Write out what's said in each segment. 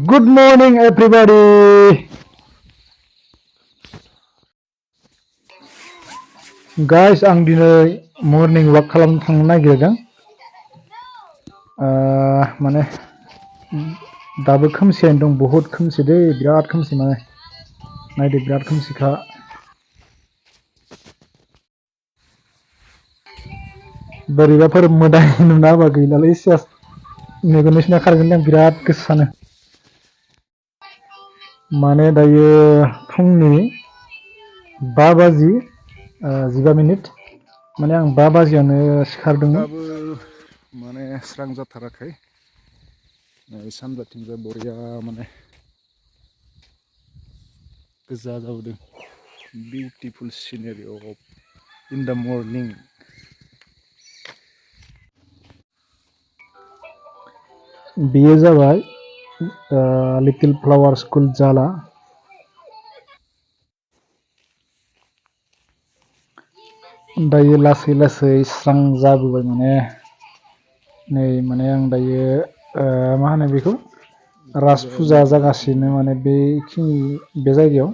Good morning, everybody. Guys, आं दिनै morning walk खालामनो थांनो नागिरदों। माने दाबो खोमसियानो दं, बहुत खोमसि दै, बिराद खोमसि माने। नायदो बिराद खोमसिखा। बोरैबाफोर मोदाय नुना होबा गैलालै सेस। मेगननि सिना खारगोन आं बिराद गोसानो। माने दायो फुंनि 5 बाजि 15 मिनिट माने आं 5 बाजियावनो सिखारदोंमोन। दाबो माने स्रां जाथाराखै। सानजाथिंजाय बरिया माने गोजा जाबोदों। बिउटिफुल सिनारि अफ इन द मर्निं। बेयो जाबाय लिटिल फ्लावर स्कुल जाला। दायो लासै लासै स्रां जाबोबाय माने नै माने आं दायो मा होनो बेखौ राज फुजा जागासिनो माने बेखिनि बे जायगायाव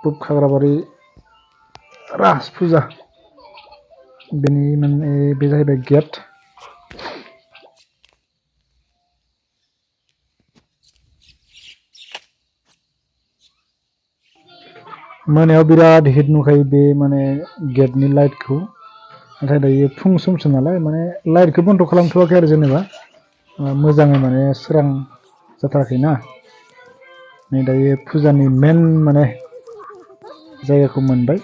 पुब खाग्राबारि राज फुजा बेनि माने बे जाहैबाय गेट। मोनायाव बिराद हिट नुखायो बे माने गेटनि लाइटखौ। नाथाय दायो फुं समसो नालाय माने लाइटखौ बन्द खालामथ'वाखै आरो जेनेबा मोजाङै माने स्रां जाथाराखैना। नै दायो फुजानि मेन माने जायगाखौ मोनबाय।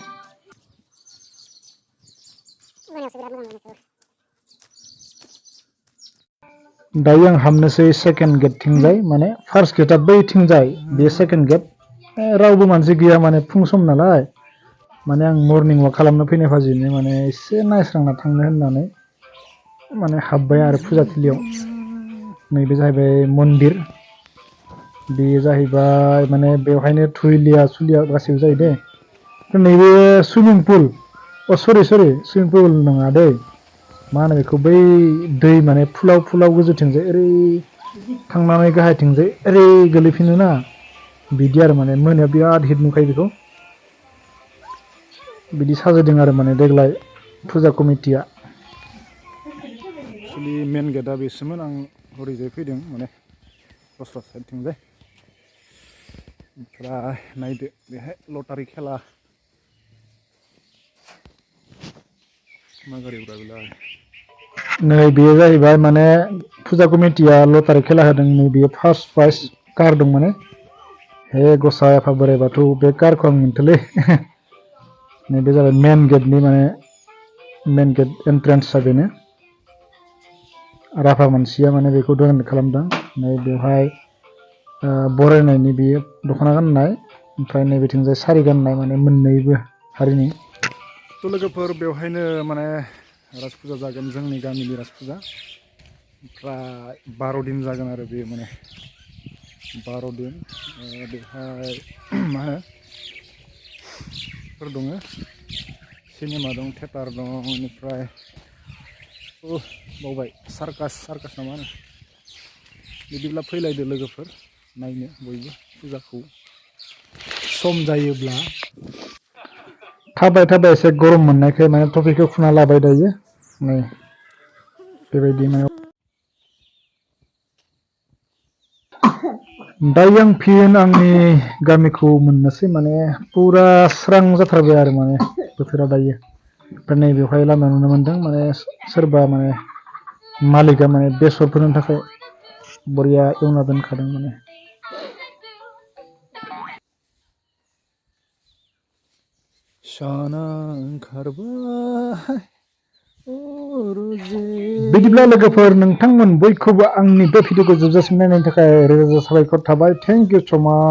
दायो आं हाबनोसै सेकेन्ड गेटथिंजाय माने फार्स्ट गेटआ बैथिंजाय बे सेकेन्ड गेट रावबो मानसि गैया माने फुं सम नालाय माने आं मर्निं वाक खालामनो फैनाय फाजिनो माने एसे नायस्रांना थांनो होननानै माने हाबबाय आरो फुजाथिलियाव। नैबे जाहैबाय मन्दिर। बेयो जाहैबाय माने बेवहायनो थुइलिया सुलिया गासैबो जायो दे। नैबे सुइमिं पुल सरि सुइमिं पुल नङा दै, मा होनो बेखौ बै दै माने फुलाव गोजौथिंजाय ओरै थांनानै गाहायथिंजाय ओरै गोलैफिनो ना बिदि आरो माने मोनायाव बिराद हिट नुखायो बेखौ। बिदि साजायदों आरो माने देग्लाय फुजा कमिटिया। एक्सुलि मेन गेटआ बेसोमोन, आं हरैजाय फैदों माने दस्रा साइडथिंजाय। ओमफ्राय नायदो बेहाय लटारि खेला मा गारि उरा बेलाय। नै बेयो जाहैबाय माने फुजा कमिटिया लटारि खेला होदों। नै बेयो फार्स्ट प्राइज कार दं माने। हे गसाइ आफा बोराइ बाथौ बे कारखौ आं मोनथोलै। नैबे जाबाय मेन गेटनि माने मेन गेट एन्ट्रेन्सआ बेनो। राभा मानसिया माने बेखौ डनेट खालामदों। नै बेवहाय बरायनायनि बेयो दख'ना गाननाय, ओमफ्राय नैबेथिंजाय सारि गाननाय माने मोननैबो हारिनि। थ' लोगोफोर बेवहायनो माने राज फुजा जागोन, जोंनि गामिनि राज फुजा। ओमफ्राय 12 दिन जागोन आरो बे माने 12 दिन। बेवहाय मा होनो दङ, सिनेमा दं, थिएटार दं, बेनिफ्राय बावबाय सार्कास ना मा होनो। बिदिब्ला फैलायदो लोगोफोर नायनो बयबो फुजाखौ सम जायोब्ला। थाबाय एसे गरम मोननायखाय माने टपिकखौ खुना लाबाय दायो। नै बेबायदि माने दायो आं फिन आंनि गामिखौ मोननोसै माने पुरा स्रां जाथारबाय आरो माने बोथोरा दायो। ओमफ्राय नै बेवहाय लामा नुनो मोनदों माने सोरबा माने मालिकआ माने बेसर फोनो थाखाय बरिया एवना दोनखादों माने। साना ओंखारबाय। बिदिब्ला लोगोफोर नोंथांमोन बयखौबो आंनि बे भिडिअखौ जोबजासिम नायनायनि थाखाय रोजा रोजा साबायखर थाबाय। थेंक इउ स' माच।